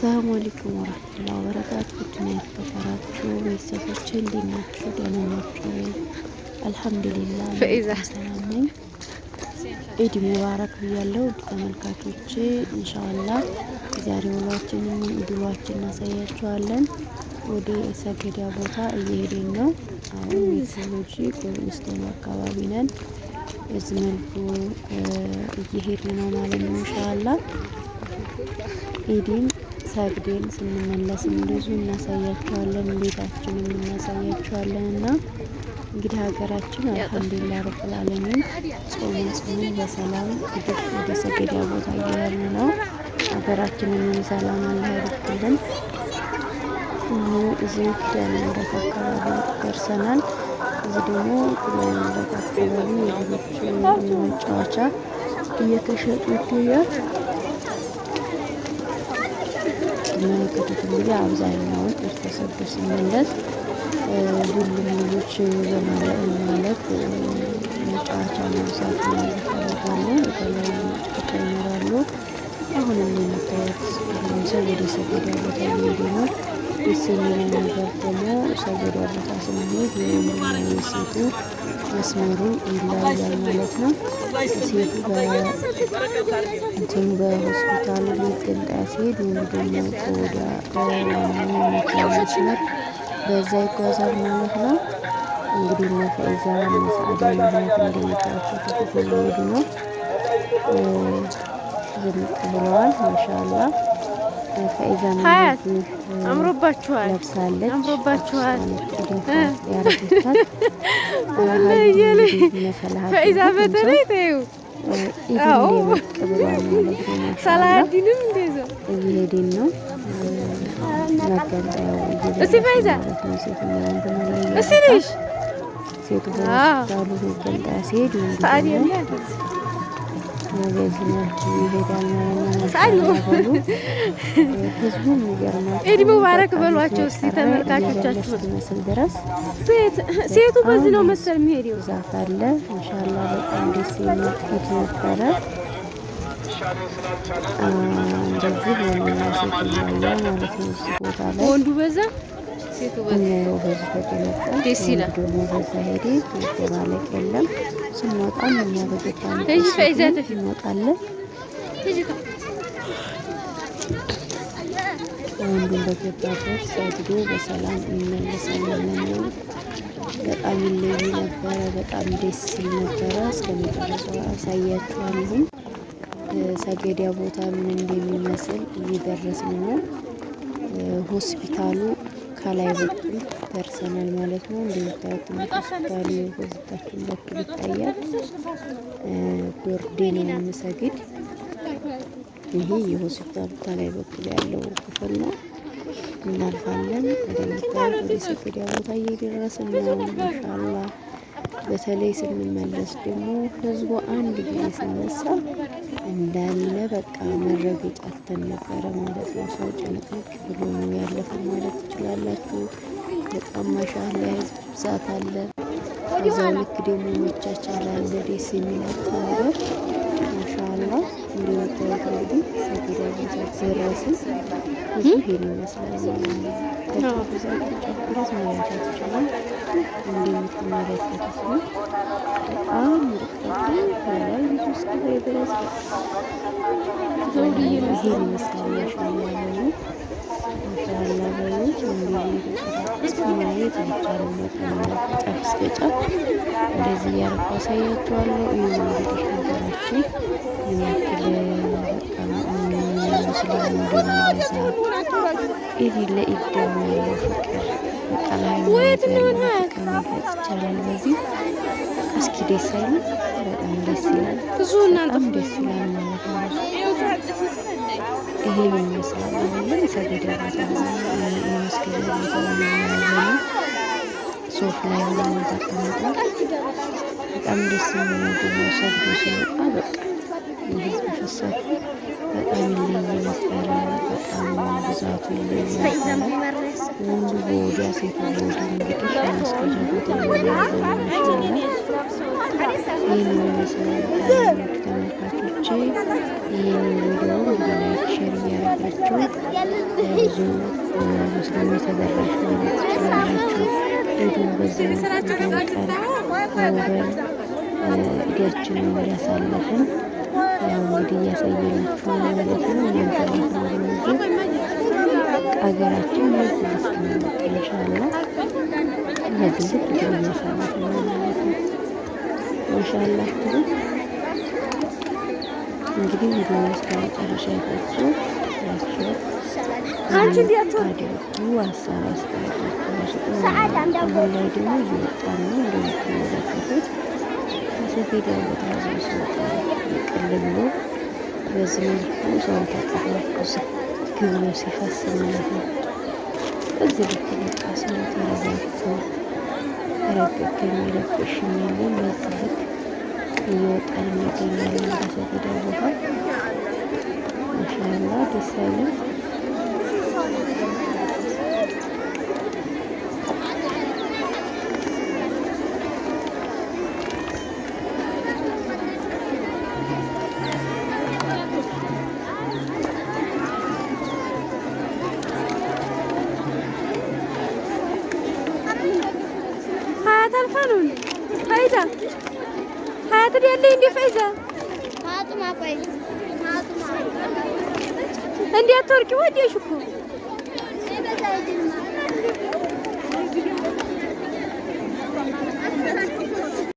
አሰላሙ አለይኩም ወራህመቱላሂ ወበረካቱህ። ውድና የተከበራችሁ ቤተሰቦቼ እንዴት ናችሁ? ደህና ናችሁ? አልሐምዱሊላህ ሰላም ነኝ። ኢድ ሙባረክ ብያለሁ ውድ ተመልካቾቼ። ኢንሻአላህ ዛሬ ውሏችንን ውሏችንን እናሳያችኋለን። ወደ ሰገዳ ቦታ እየሄድን ነው። አሁን ቤተሰቦቼ ኮብልስቶን አካባቢ ነን። በዚህ መልኩ እየሄድን ነው ማለት ነው። ኢንሻአላህ ኢድን ሰግደን ስንመለስ እንደዚሁ እናሳያቸዋለን። ቤታችንን እናሳያቸዋለን። እና እንግዲህ ሀገራችን አልሐምዱሊላህ ረብል ዓለሚን ጾምን በሰላም ወደ ሰገዳ ቦታ እየሄድን ነው። ሀገራችንን ሰላም አላህ ያድርግልን። እዚህ ኪዳነ ምህረት አካባቢ ደርሰናል። እዚህ ደግሞ ኪዳነ ምህረት አካባቢ የልጆች መጫወቻ እየተሸጡ ይገኛል። መለከቱት እንግዲህ አብዛኛውን ተሰዶ ሲመለስ ሁሉም ልጆች በማለት መጫወቻ መብዛት ይፈልጋሉ። የተለያዩ ጭቅጫ ይኖራሉ። አሁን እንደምታዩት ሁሉም ሰው ወደ ሰገዳ ቦታ እየሄደ ነው። ደስ የሚለው ነገር ደግሞ ሰገዳ ቦታ ስንሄድ የወንድና የሴቱ መስመሩ ይለያያል ማለት ነው። ሴቱ በሆስፒታሉ መገንጠያ ሲሄድ ወንዱ ደግሞ ከወዳ በዋናው መኪና መስመር በዛ ይጓዛል ማለት ነው። እንግዲህ እነ ፈኢዛ እነ ሰዓዳ ምክንያት እንደሚታያቸው ተከትሎ እየሄዱ ነው። ዝንጥ ብለዋል። ማሻአላህ ፈኢዛ አምሮባችኋል፣ ለብሳለች፣ አምሮባችኋል። ያረጋታል ፈኢዛ በተለይ ተይው ሰላዲንም እንደዛው እየሄድን ነው። መገንጠያው እስቲ ፈኢዛ እስቲ ልጅ ሴቱ በሆስፒታሉ መገንጠያ ሲሄድ በዚህ መልኩ ይሄዳል ማለት ነው። ህዝቡ የሚገርማቸው ኢድ ሙባረክ በሏቸው እስቲ ተመልካቾቻችሁ። መስል ድረስ ሴቱ በዚህ ነው መሰል የሚሄደው። ዛፍ አለ። ኢንሻአላህ በጣም ደስ የሚል ፊት ነበረ። እንደዚህ ወንድና ሴት ይለያል ማለት ነው። እዚህ ቦታ ላይ ወንዱ በዛ ሴቱ በዛ በዚህ ተገለጠ። ደስ ይላል። ደግሞ በዛ ሄደ ማለት የለም። ስንወጣም እኛ በገባን እንወጣለን። ወንዱን በገባበት ሰግዶ በሰላም እንመለሳለን ነው። በጣም ይለይ ነበረ። በጣም ደስ ሲል ነበረ። እስከመጨረሻው አሳያችኋለሁ። ሰገዳ ቦታ ምን እንደሚመስል እየደረስን ነው። ሆስፒታሉ ከላይ በኩል ደርሰናል ማለት ነው። እንደምታዩት ሆስፒታሉ በዚህታችን በኩል ይታያል። ጎርዴን የምሰግድ ይሄ የሆስፒታሉ ከላይ በኩል ያለው ክፍል ነው። እናልፋለን። እንደምታዩት ወደ ሰገዳ ቦታ እየደረስን ነው። ማሻአላህ በተለይ ስንመለስ ደግሞ ህዝቡ አንድ ጊዜ ሲነሳ እንዳለ በቃ መረገጫ አተን ነበረ ማለት ነው። ሰው ጭንቅንቅ ብሎ ነው ያለፈው ማለት ትችላላችሁ። በጣም ማሻአላህ የህዝብ ብዛት አለ። እዛው ልክ ደግሞ መቻቻል አለ። ደስ የሚላቸው ነገር ማሻአላህ እንደምታዩት እንግዲህ ሰገዳ ቦታ ደረስን። ህዝቡ ይሄን ይመስላል ማለት ነው። ከጫፍ ጫፍ ድረስ መመልከት ይችላል። እንደምትመለከቱት ነው። በጣም ርቀቱ ከላይ ብዙ እስከላይ ድረስ ይሄን ይመስላል። ማሻአላህ በሉ ማሻአላህ በሉ። እንግዲህ የተንቀሳቀስኩ ማየት አይቻልም። በቃ ጫፍ እስከ ጫፍ እንደዚህ እያረኩ አሳያችኋለሁ። ይህ እንግዲህ ሀገራችን ያክል በቃ ሙስሊም እንደሚበዛ ኢድ ለኢድ ደግሞ ያለው ፍቅር በቃ ለሃይማኖት ያለው ፍቅር መግለጽ ይቻላል። በዚህ እስኪ ደስ አይልም? በጣም ደስ ይላል። በጣም ደስ ይላል ማለት ነው። ይሄን ይመስላል። አሁን ሰገዳ ቦታ የመስገጃ ቦታ ነው። ሶፍ ላይ ሆነን ተቀምጠን በጣም ደስ የሚል ደግሞ ሰግዶ ሲወጣ በቃ የህዝብ ፍሰት በጣም ይለይ ነበረ። በጣም ብዛቱ ይለይ ነበረ። ወንዱ በወዲያ ሴቱ በወዲህ እንግዲህ መስገጃ ቦታ ይሆናል። ይህን ይመስላል ተመልካቾቼ። ይህን ቪዲዮ እንግዲህ ላይክ ሼር እያደረጋችሁ ብዙ ሙስሊሞች ተደራሽ ማለት ትችላላችሁ። ቪዲዮ በዚህ በመጠን ተውበን ኢዳችንን እያሳለፍን ያው እንግዲህ እያሳየናችሁ ማለት ነው። እናንተ ሀገራችን በዚህ ልክ ነው ኢንሻአላህ። በዚህ ልክ ግን እያሳለፍን ነው ማለት ነው ኢንሻአላህ። እንግዲህ ቪዲዮውን እስከ መጨረሻ አይታችሁ አንቺ እንዲያትወርድ ሀሳብ አስተያየታችሁ አሁን ላይ ደግሞ እየወጣን ነው እንደምትመለከቱት ከሰፌድ ያወጣዙ ሲወጣ ቅል ብሎ በዚህ መልኩ ሰው ተጠቅሞ ግብሎ ሲፈስ ማለት ነው። በዚህ ልክ በቃ ሰው ተረጋግቶ ተረጋግቶ የሚረብሽም የለም። በዚህ ልክ እየወጣን እንገኛለን ከሰፌድ ቦታ ማሻአላህ ደስ አይልም? ሀያት አልፋኑን ፈይዛ ሀያት ያለ እንደ ፈይዛ እንዴት አትወርቂ ወዲሽ እኮ